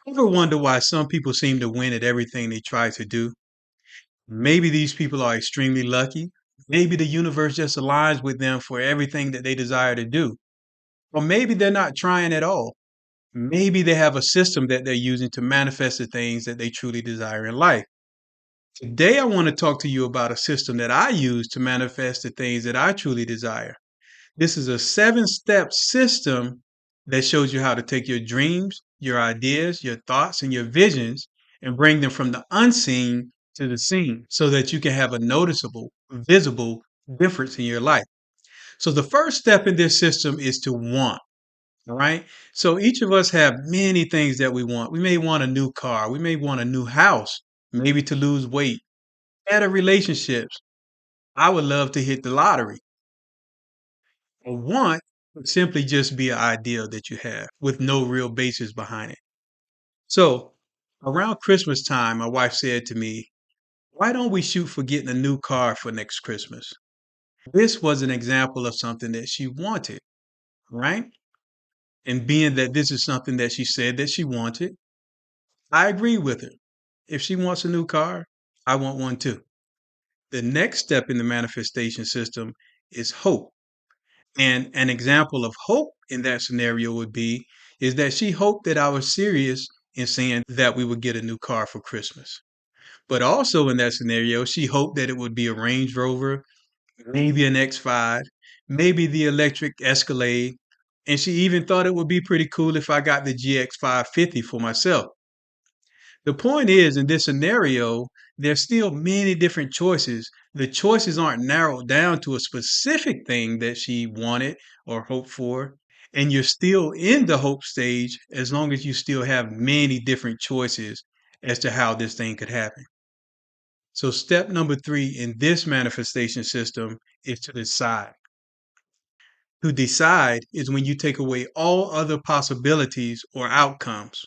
Ever wonder why some people seem to win at everything they try to do? Maybe these people are extremely lucky. Maybe the universe just aligns with them for everything that they desire to do. Or maybe they're not trying at all. Maybe they have a system that they're using to manifest the things that they truly desire in life. Today, I want to talk to you about a system that I use to manifest the things that I truly desire. This is a 7-step system that shows you how to take your dreams, your ideas, your thoughts, and your visions and bring them from the unseen to the seen so that you can have a noticeable, visible difference in your life. So, the first step in this system is to want. All right. So, each of us have many things that we want. We may want a new car, we may want a new house, maybe to lose weight, better relationships. I would love to hit the lottery. A want would simply just be an idea that you have with no real basis behind it. So around Christmas time, my wife said to me, why don't we shoot for getting a new car for next Christmas? This was an example of something that she wanted, right? And being that this is something that she said that she wanted, I agree with her. If she wants a new car, I want one too. The next step in the manifestation system is hope. And an example of hope in that scenario would be is that she hoped that I was serious in saying that we would get a new car for Christmas. But also in that scenario, she hoped that it would be a Range Rover, maybe an X5, maybe the electric Escalade, and she even thought it would be pretty cool if I got the GX 550 for myself. The point is, in this scenario, there's still many different choices. The choices aren't narrowed down to a specific thing that she wanted or hoped for. And you're still in the hope stage as long as you still have many different choices as to how this thing could happen. So, step number 3 in this manifestation system is to decide. To decide is when you take away all other possibilities or outcomes.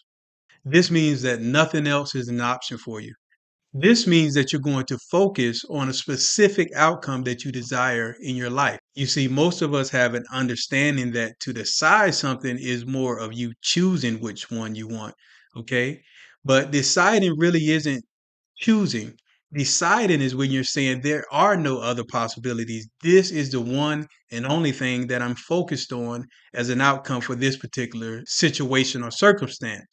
This means that nothing else is an option for you. This means that you're going to focus on a specific outcome that you desire in your life. You see, most of us have an understanding that to decide something is more of you choosing which one you want. Okay. But deciding really isn't choosing. Deciding is when you're saying there are no other possibilities. This is the one and only thing that I'm focused on as an outcome for this particular situation or circumstance.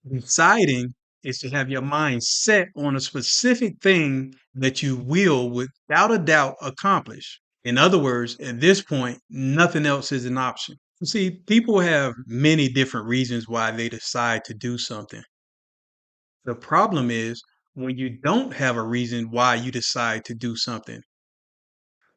Deciding is to have your mind set on a specific thing that you will, without a doubt, accomplish. In other words, at this point, nothing else is an option. You see, people have many different reasons why they decide to do something. The problem is when you don't have a reason why you decide to do something.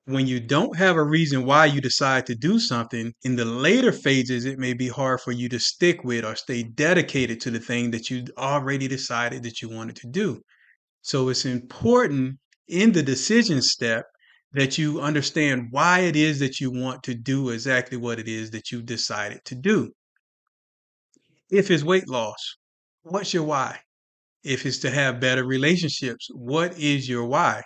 When you don't have a reason why you decide to do something, in the later phases, it may be hard for you to stick with or stay dedicated to the thing that you already decided that you wanted to do. So it's important in the decision step that you understand why it is that you want to do exactly what it is that you decided to do. If it's weight loss, what's your why? If it's to have better relationships, what is your why?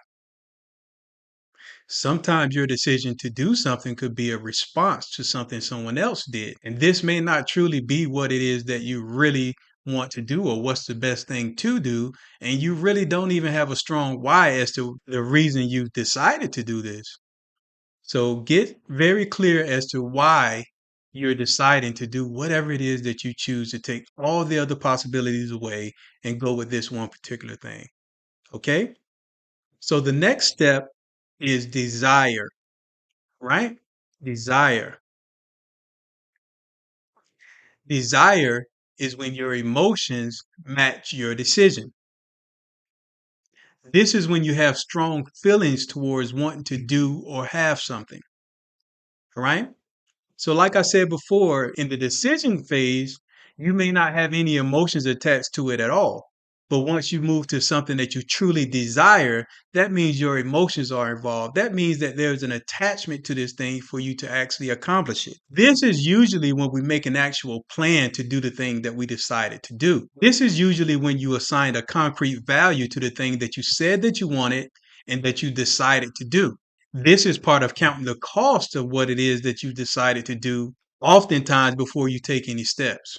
Sometimes your decision to do something could be a response to something someone else did. And this may not truly be what it is that you really want to do or what's the best thing to do. And you really don't even have a strong why as to the reason you decided to do this. So get very clear as to why you're deciding to do whatever it is that you choose to take all the other possibilities away and go with this one particular thing. Okay? So the next step is desire, right? Desire. Desire is when your emotions match your decision. This is when you have strong feelings towards wanting to do or have something, right? So, like I said before, in the decision phase, you may not have any emotions attached to it at all. But once you move to something that you truly desire, that means your emotions are involved. That means that there's an attachment to this thing for you to actually accomplish it. This is usually when we make an actual plan to do the thing that we decided to do. This is usually when you assign a concrete value to the thing that you said that you wanted and that you decided to do. This is part of counting the cost of what it is that you decided to do, oftentimes before you take any steps.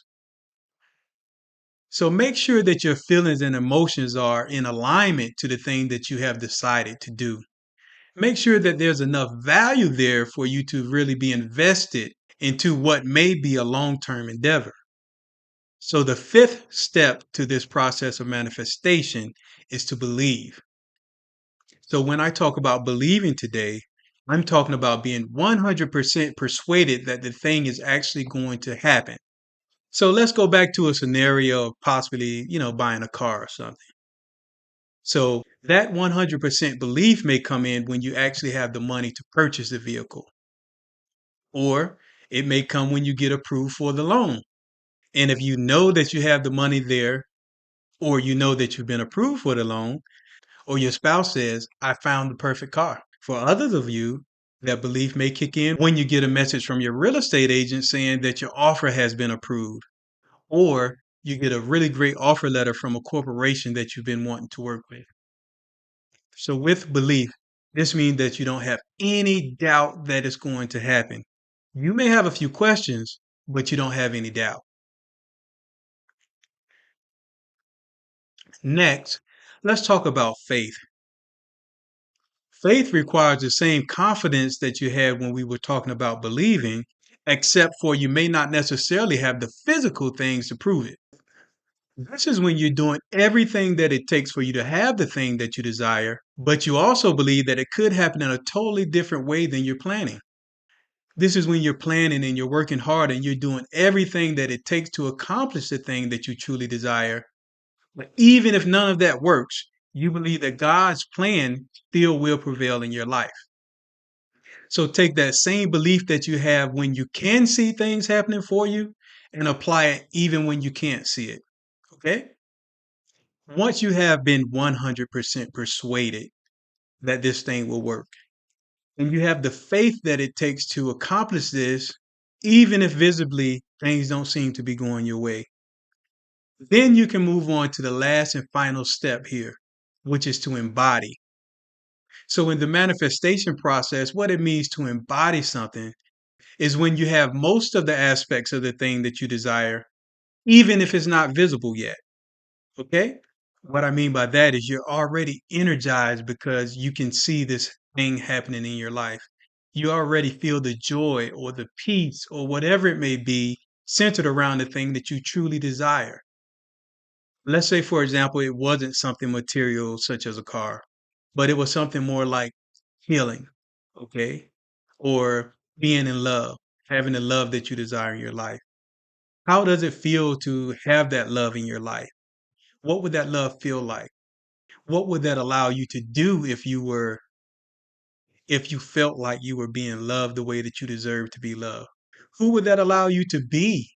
So make sure that your feelings and emotions are in alignment to the thing that you have decided to do. Make sure that there's enough value there for you to really be invested into what may be a long term endeavor. So, the fifth step to this process of manifestation is to believe. So, when I talk about believing today, I'm talking about being 100% persuaded that the thing is actually going to happen. So, let's go back to a scenario of possibly, buying a car or something. So, that 100% belief may come in when you actually have the money to purchase the vehicle, or it may come when you get approved for the loan. And if you know that you have the money there, or you know that you've been approved for the loan, or your spouse says, I found the perfect car. For others of you, that belief may kick in when you get a message from your real estate agent saying that your offer has been approved, or you get a really great offer letter from a corporation that you've been wanting to work with. So, with belief, this means that you don't have any doubt that it's going to happen. You may have a few questions, but you don't have any doubt. Next, let's talk about faith. Faith requires the same confidence that you had when we were talking about believing, except for you may not necessarily have the physical things to prove it. This is when you're doing everything that it takes for you to have the thing that you desire, but you also believe that it could happen in a totally different way than you're planning. This is when you're planning and you're working hard and you're doing everything that it takes to accomplish the thing that you truly desire. But even if none of that works, you believe that God's plan still will prevail in your life. So take that same belief that you have when you can see things happening for you and apply it even when you can't see it. Okay? Once you have been 100% persuaded that this thing will work, and you have the faith that it takes to accomplish this, even if visibly things don't seem to be going your way, then you can move on to the last and final step here, which is to embody. So, in the manifestation process, what it means to embody something is when you have most of the aspects of the thing that you desire, even if it's not visible yet. Okay? What I mean by that is you're already energized because you can see this thing happening in your life. You already feel the joy or the peace or whatever it may be centered around the thing that you truly desire. Let's say, for example, it wasn't something material such as a car, but it was something more like healing, okay? Or being in love, having the love that you desire in your life. How does it feel to have that love in your life? What would that love feel like? What would that allow you to do if you felt like you were being loved the way that you deserve to be loved? Who would that allow you to be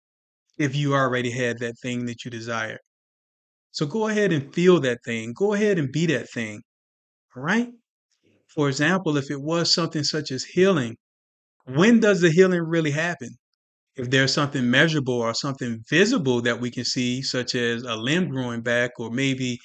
if you already had that thing that you desire? So go ahead and feel that thing. Go ahead and be that thing. All right? For example, if it was something such as healing, when does the healing really happen? If there's something measurable or something visible that we can see, such as a limb growing back, or maybe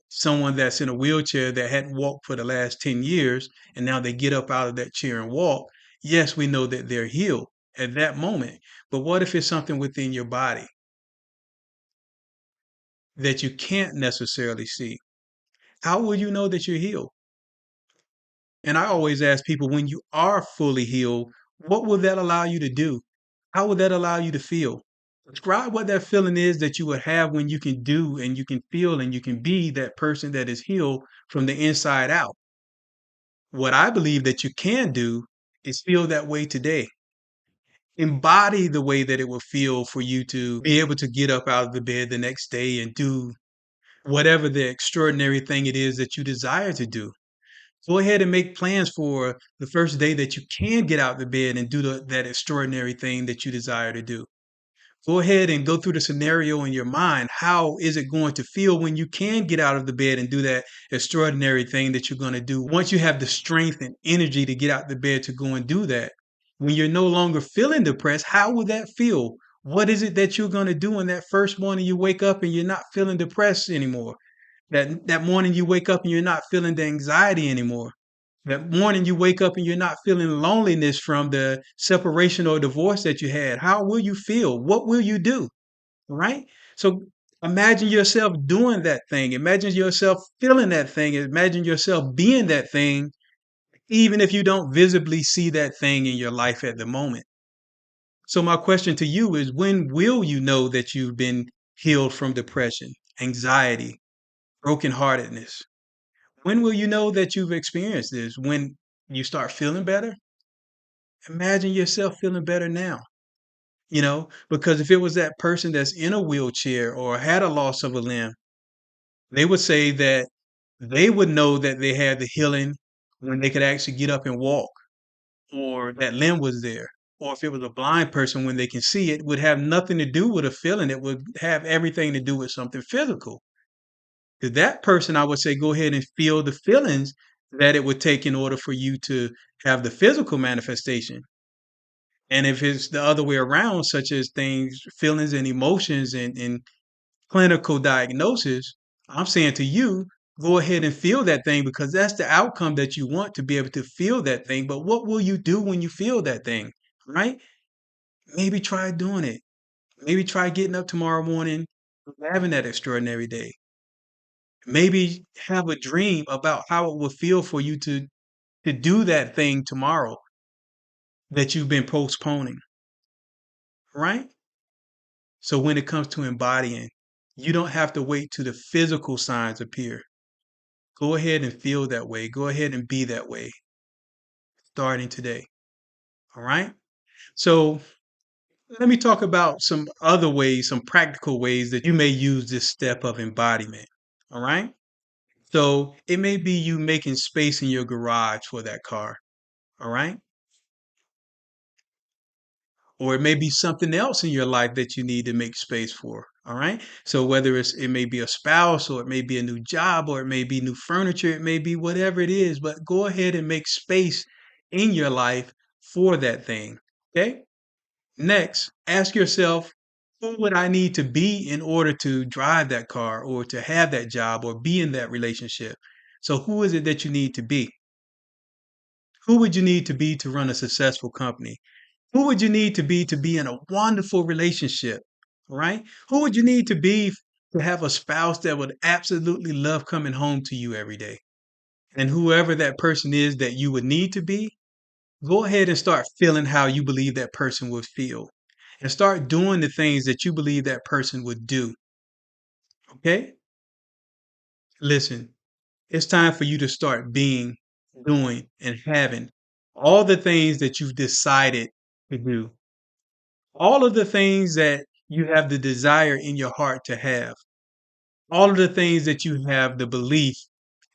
someone that's in a wheelchair that hadn't walked for the last 10 years, and now they get up out of that chair and walk, yes, we know that they're healed at that moment. But what if it's something within your body that you can't necessarily see? How will you know that you're healed? And I always ask people, when you are fully healed, what will that allow you to do? How will that allow you to feel? Describe what that feeling is that you would have when you can do and you can feel and you can be that person that is healed from the inside out. What I believe that you can do is feel that way today. Embody the way that it will feel for you to be able to get up out of the bed the next day and do whatever the extraordinary thing it is that you desire to do. Go ahead and make plans for the first day that you can get out of the bed and do that extraordinary thing that you desire to do. Go ahead and go through the scenario in your mind. How is it going to feel when you can get out of the bed and do that extraordinary thing that you're going to do? Once you have the strength and energy to get out the bed to go and do that, when you're no longer feeling depressed, how will that feel? What is it that you're going to do in that first morning you wake up and you're not feeling depressed anymore? That morning you wake up and you're not feeling the anxiety anymore. That morning you wake up and you're not feeling loneliness from the separation or divorce that you had. How will you feel? What will you do? Right? So Imagine yourself doing that thing. Imagine yourself feeling that thing. Imagine yourself being that thing, even if you don't visibly see that thing in your life at the moment. So, my question to you is, when will you know that you've been healed from depression, anxiety, brokenheartedness? When will you know that you've experienced this? When you start feeling better? Imagine yourself feeling better now. Because if it was that person that's in a wheelchair or had a loss of a limb, they would say that they would know that they had the healing when they could actually get up and walk, or that limb was there. Or if it was a blind person, when they can see, it would have nothing to do with a feeling. It would have everything to do with something physical. To that person, I would say, go ahead and feel the feelings that it would take in order for you to have the physical manifestation. And if it's the other way around, such as things, feelings and emotions and clinical diagnosis, I'm saying to you, go ahead and feel that thing, because that's the outcome that you want, to be able to feel that thing. But what will you do when you feel that thing, right? Maybe try doing it. Maybe try getting up tomorrow morning, having that extraordinary day. Maybe have a dream about how it will feel for you to do that thing tomorrow that you've been postponing, right? So when it comes to embodying, you don't have to wait till the physical signs appear. Go ahead and feel that way. Go ahead and be that way starting today. All right. So let me talk about some other ways, some practical ways that you may use this step of embodiment. All right. So it may be you making space in your garage for that car. All right. Or it may be something else in your life that you need to make space for. All right. So whether it may be a spouse, or it may be a new job, or it may be new furniture, it may be whatever it is, but go ahead and make space in your life for that thing. Okay. Next, ask yourself, who would I need to be in order to drive that car, or to have that job, or be in that relationship? So who is it that you need to be? Who would you need to be to run a successful company? Who would you need to be in a wonderful relationship, right? Who would you need to be to have a spouse that would absolutely love coming home to you every day? And whoever that person is that you would need to be, go ahead and start feeling how you believe that person would feel, and start doing the things that you believe that person would do. Okay? Listen, it's time for you to start being, doing, and having all the things that you've decided to do. All of the things that you have the desire in your heart to have, all of the things that you have the belief,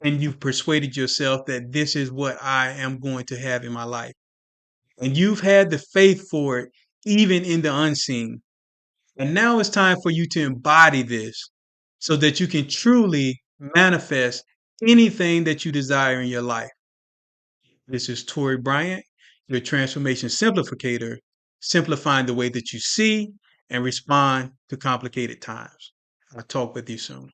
and you've persuaded yourself that this is what I am going to have in my life. And you've had the faith for it, even in the unseen. And now it's time for you to embody this, so that you can truly manifest anything that you desire in your life. This is Tori Bryant, your transformation simplificator, simplifying the way that you see and respond to complicated times. I'll talk with you soon.